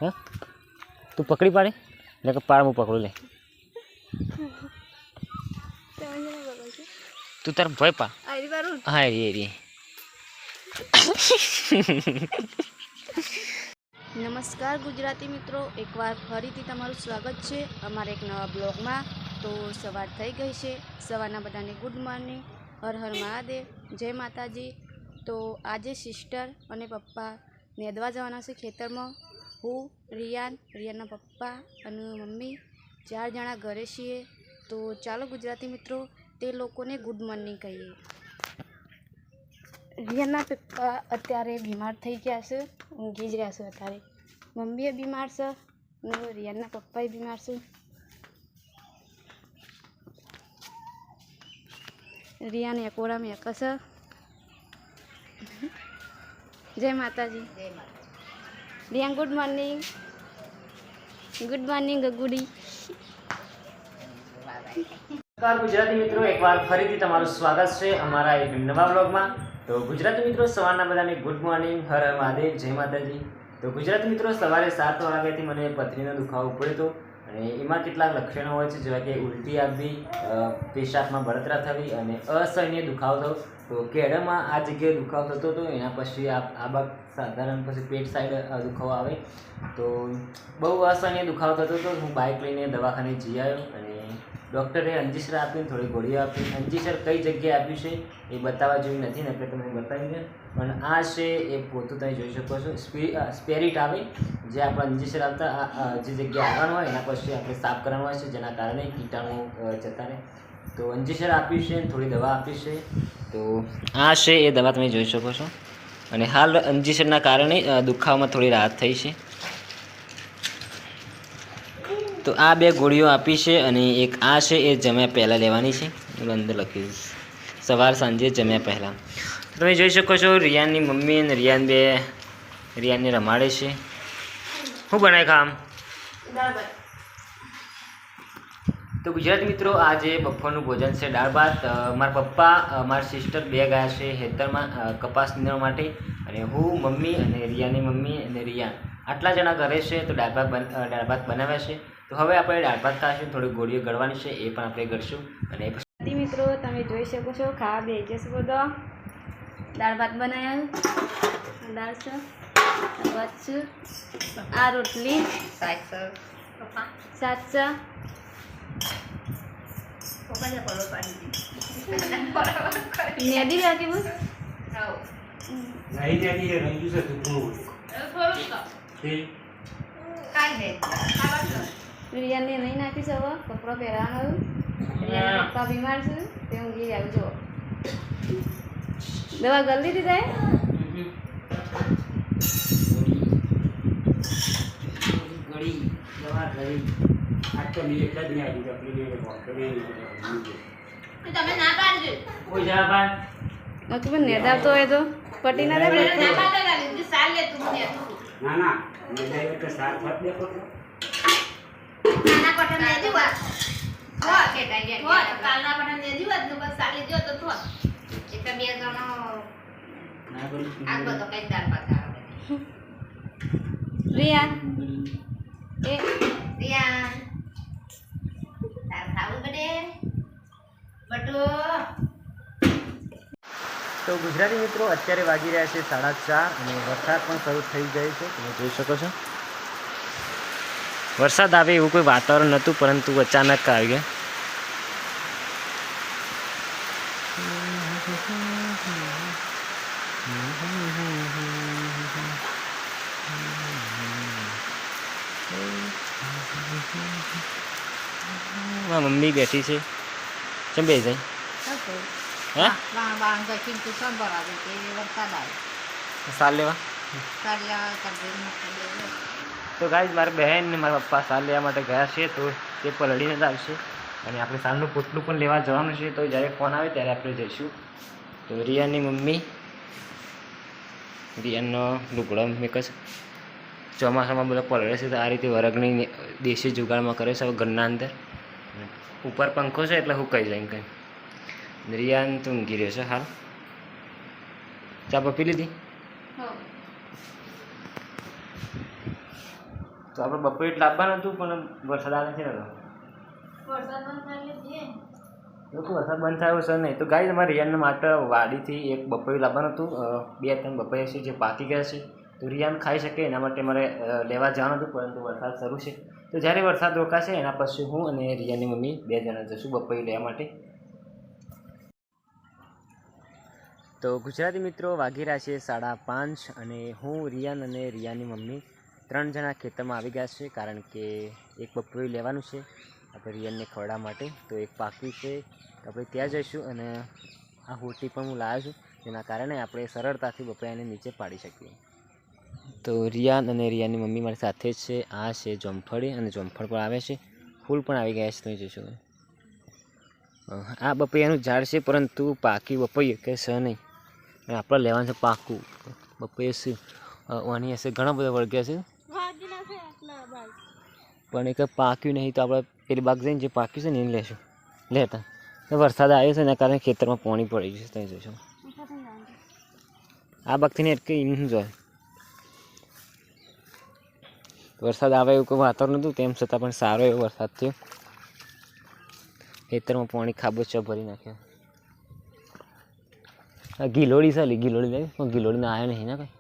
હા તું પકડી પાડે ને કે પાડ હું પકડું લે તું તાર ભય પા હા એ નમસ્કાર ગુજરાતી મિત્રો, એકવાર ફરીથી તમારું સ્વાગત છે અમારા એક નવા બ્લોગમાં। તો સવાર થઈ ગઈ છે, સવારના બધાને ગુડ મોર્નિંગ, હર હર મહાદેવ, જય માતાજી। તો આજે સિસ્ટર અને પપ્પા નેદવા જવાના છે ખેતરમાં। હું રિયાનના પપ્પા અને મમ્મી 4 જણા ઘરે છીએ। તો ચાલો ગુજરાતી મિત્રો તે લોકોને ગુડ મોર્નિંગ કહીએ। રિયાના પપ્પા અત્યારે બીમાર થઈ ગયા છે, ઊંઘી જ રહ્યા છે અત્યારે। મમ્મીએ બીમાર છે અને રિયાના પપ્પાએ બીમાર છે। રિયાને એકોડા મેં છે। જય માતાજી। Riyan good morning, good morning ગગુડી। નમસ્કાર ગુજરાતી મિત્રો, એકવાર ફરીથી તમારું સ્વાગત છે અમારા એક નવા બ્લોગમાં। તો ગુજરાતી મિત્રો સવારના બધાને ગુડ મોર્નિંગ, હર હર મહાદેવ, જય માતાજી। તો ગુજરાતી મિત્રો સવારે 7 વાગ્યાથી મને પથરીનો દુખાવો પડ્યો હતો અને એમાં કેટલાક લક્ષણો હોય છે, જેવા કે ઉલટી આવવી, પેશાબમાં બળતરા થવી અને અસહ્ય દુખાવો થવો। તો કેળામાં આ જગ્યાએ દુખાવો થતો હતો, એના પછી આ બાગ સાધારણ પછી પેટ સાઈડ દુખાવો આવે। તો બહુ અસહ્ય દુખાવો થતો હતો। હું બાઇક લઈને દવાખાને જઈ આવ્યો અને ડૉક્ટરે અંજીસર આપીને થોડી ગોળીઓ આપી। અંજીસર કઈ જગ્યાએ આપ્યું છે એ બતાવવા જેવી નથી ને, એટલે તમને બતાવી દે। પણ આ છે એ પોતું તમે જોઈ શકો છો, સ્પેરિટ આવે જે આપણે અંજીસર આવતા જે જગ્યાએ આવવાનું હોય એના પછી આપણે સાફ કરવાનું હોય છે, જેના કારણે કીટાણુ જતા રહે। તો અંજીસર આપ્યું છે, થોડી દવા આપી છે। તો આ છે એ દવા તમે જોઈ શકો છો અને હાલ અંજીસરના કારણે દુખાવામાં થોડી રાહત થઈ છે। તો આ 2 ગોળીઓ આપી છે અને એક આ છે એ જમ્યા પહેલાં લેવાની છે, એનું અંદર લખ્યું છે સવાર સાંજે જમ્યા પહેલાં। તમે જોઈ શકો છો રિયાનની મમ્મી અને રિયાનને રમાડે છે। શું બનાય ખામ? તો ગુજરાતી મિત્રો આજે બપોરનું ભોજન છે દાળ ભાત। મારા પપ્પા મારા સિસ્ટર 2 ગયા છે ખેતરમાં કપાસ નીંદવા માટે અને હું, મમ્મી અને રિયાની મમ્મી અને રિયાન આટલા જણા ઘરે છે। તો દાળ ભાત બનાવ્યા છે। તો હવે આપણે દાળ ભાત ખાશું, થોડી ગોળીઓ ગળવાની છે એ પણ આપણે ગળશું। અને ગુજરાતી મિત્રો તમે જોઈ શકો છો, ખાવા બેસી જશો બધો। દાળ ભાત બનાવ્યા, દાળ છે, ભાત છે, આ રોટલી, શાક છે। નેદી બાકી બસ રિયાને નહીં નાખીશ હવે કપડો પહેરવાનો। રિયાના પપ્પા બીમાર છે તે ઊંઘી જાવ છો। દવા ગળી દીધી થાય પણ નેદાવતો હોય તો પટી ના દે રિયા એ રિયા ખાવું પડે બટુ। તો ગુજરાતી મિત્રો અત્યારે વાગી રહ્યા છે 4:30 અને વરસાદ પણ શરૂ થઈ ગયો છે, તમે જોઈ શકો છો। વરસાદ આવે એવું કોઈ વાતાવરણ નહોતું, પરંતુ અચાનક આવી ગયા। મમ્મી બેઠી છે, કેમ બે જાય? સાલ લેવા તો ગાઈઝ મારા બહેન ને મારા પપ્પા સાલ લેવા માટે ગયા છે, તો તે પલળીને જ આવશે અને આપણે સાલનું પોટલું પણ લેવા જવાનું છે। તો જ્યારે ફોન આવે ત્યારે આપણે જઈશું। તો રિયાની મમ્મી રિયાનો લુગડો મેકસ ચોમાસામાં બધા પલળે છે, તો આ રીતે વરગની દેશી જુગાડમાં કરે છે ઘરના અંદર। ઉપર પંખો છે એટલે હું કહી જાય કંઈ। રિયાન તો ઊંઘી રહ્યો છે હાલ। ચા પી લીધી? તો આપણે બપોરે એટલે લાવવાનું હતું પણ વરસાદ આવે છે ને લોકો વરસાદ બંધ થયો છે નહીં. તો ગાય તમારે રિયાન માટે વાડીથી એક બપોરે લાવવાનું હતું. 2-3 બપોરે છે જે પાકી ગયા છે, તો રિયાન ખાઈ શકે એના માટે મારે લેવા જવાનું હતું, પરંતુ વરસાદ શરૂ છે. તો જ્યારે વરસાદ રોકાશે એના પછી હું અને રિયાની મમ્મી 2 જણા જશું બપોરે લેવા માટે. તો ગુજરાતી મિત્રો વાગી રહ્યા છે 5:30 અને હું રિયાન અને રિયાની મમ્મી 3 જણા ખેતરમાં આવી ગયા છે, કારણ કે એક બપોરે લેવાનું છે આપણે રિયાનને ખવડાવવા માટે. તો એક પાકી છે તો આપણે ત્યાં જઈશું અને આ હોટી પણ હું લાવ્યો છું, જેના કારણે આપણે સરળતાથી બપોરાને નીચે પાડી શકીએ. તો રિયાન અને રિયાની મમ્મી મારી સાથે જ છે. આ છે જોમફળી અને જોમફળ પણ આવે છે, ફૂલ પણ આવી ગયા છે. તમે જોશો આ બપૈયાનું ઝાડ છે, પરંતુ પાકી બપૈયું કે છે નહીં. આપણે લેવાનું છે પાકું બપૈયું છે. આની હશે ઘણા બધા વળગ્યા છે, પણ એક પાક્યું નહીં. તો આપણે પેલી બાગ જઈને જે પાક્યું છે ને એને લેશું. લેતા વરસાદ આવ્યો છે એના કારણે ખેતરમાં પાણી પડી ગયું છે. તમે જોશો આ બાગથી ને એટલે શું જોઈએ, વરસાદ આવે એવું કોઈ વાતાવરણ નહોતું, તેમ છતાં પણ સારો એવો વરસાદ થયો. ખેતરમાં પાણી ખાબોચિયા ભરી નાખ્યા. આ ગિલોડી છે, ગિલોડી લાવી પણ ગિલોડીને આવ્યો નહીં ને કંઈ.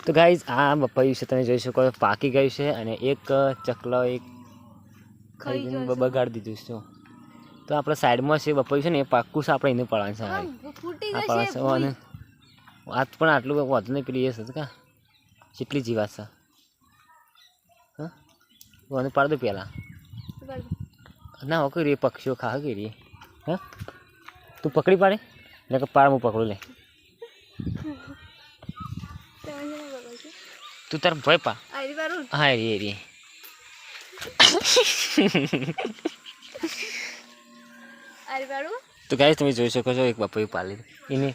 તો ગાઈઝ આ બપૈયું છે, તમે જોઈ શકો પાકી ગયું છે અને એક ચકલો એક ખાઈ બગાડી દીધું છે. તો આપણે સાઈડમાં છે બપૈયું છે ને એ પાક્કું છે, આપણે એને પાડવાનું છે. આ પાડવાનું છે વાત પણ આટલું વધુ નહીં પેલી એ છે કા કેટલી જીવાત છે. હા મને પાડ દો પહેલાં ના હો કરી પક્ષીઓ ખા કરી. હા તું પકડી પાડે ને કે પાડ હું પકડું લે. તું તાર ભય પા. હા રે રે તો ગાઈસ તમે જોઈ શકો છો એક બપૈયું પાડી એને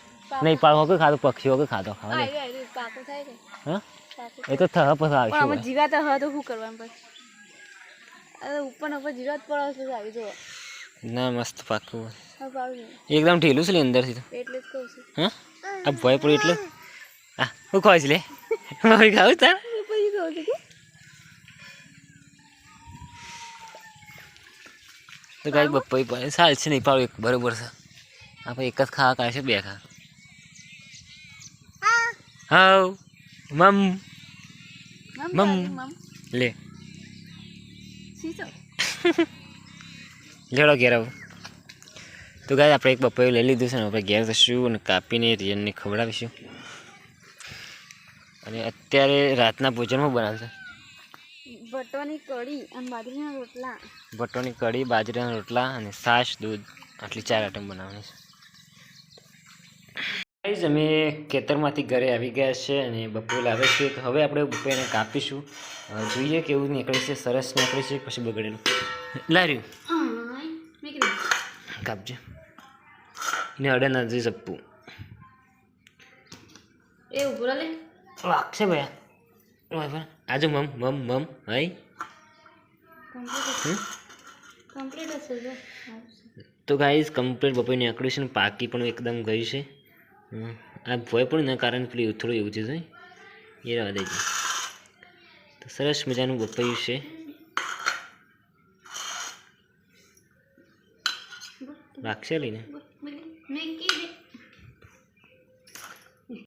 નહીં પાડવો કે ખાધો પક્ષીઓ કે ખાધો ખાવા. હા એ તો થવા પછી આવશે જીવાત હવે તો શું કરવાનું પછી ઉપર જીવાત પડે આવી જો ના મસ્ત પાકું એકદમ ઢીલું છે અંદરથી. એટલે જ કહું છું. હા આ ભય પડ્યું એટલે હા હું ખાવ છે લે મારી ખાવું તાર તો ગાય બપોઈ પડે સાલ છે નહીં પાડું એક બરોબર છે. આપણે એક જ ખાવા કાઢશે 2 ખા. હા મમ મમ લે લેડો ઘેર આવું. તો ગાય આપણે એક બપોયું લઈ લીધું છે ને આપણે ઘેર જશું અને કાપીને રિયનને ખવડાવીશું. અને અત્યારે રાતના ભોજનમાં બનાવશે બટોની કઢી અને બાજરીના રોટલા. બટોની કઢી બાજરાના રોટલા અને છાશ દૂધ આટલી 4 આઈટમ બનાવવાની છે. અમે ખેતરમાંથી ઘરે આવી ગયા છે અને બપોર લાવે છે. તો હવે આપણે બપોરને કાપીશું, જોઈએ કેવું નીકળે છે. સરસ નીકળે છે પછી બગડેલું લાર્યું કાપજો એને અડે નથી સપ્પું એ ઉભો લે વાગશે ભાઈ આજુ મમ મમ મમ હાઈ કમ્પ્લીટ હશે. તો ગાઈઝ કમ્પ્લીટ બપોર નીકળ્યું છે ને પાકી પણ એકદમ ગયું છે. આ ભોય પણ ના કારણ પેલી થોડું એવું છે એ રહેવા દેજો. તો સરસ મજાનું બપોયું છે. વાગશે લઈને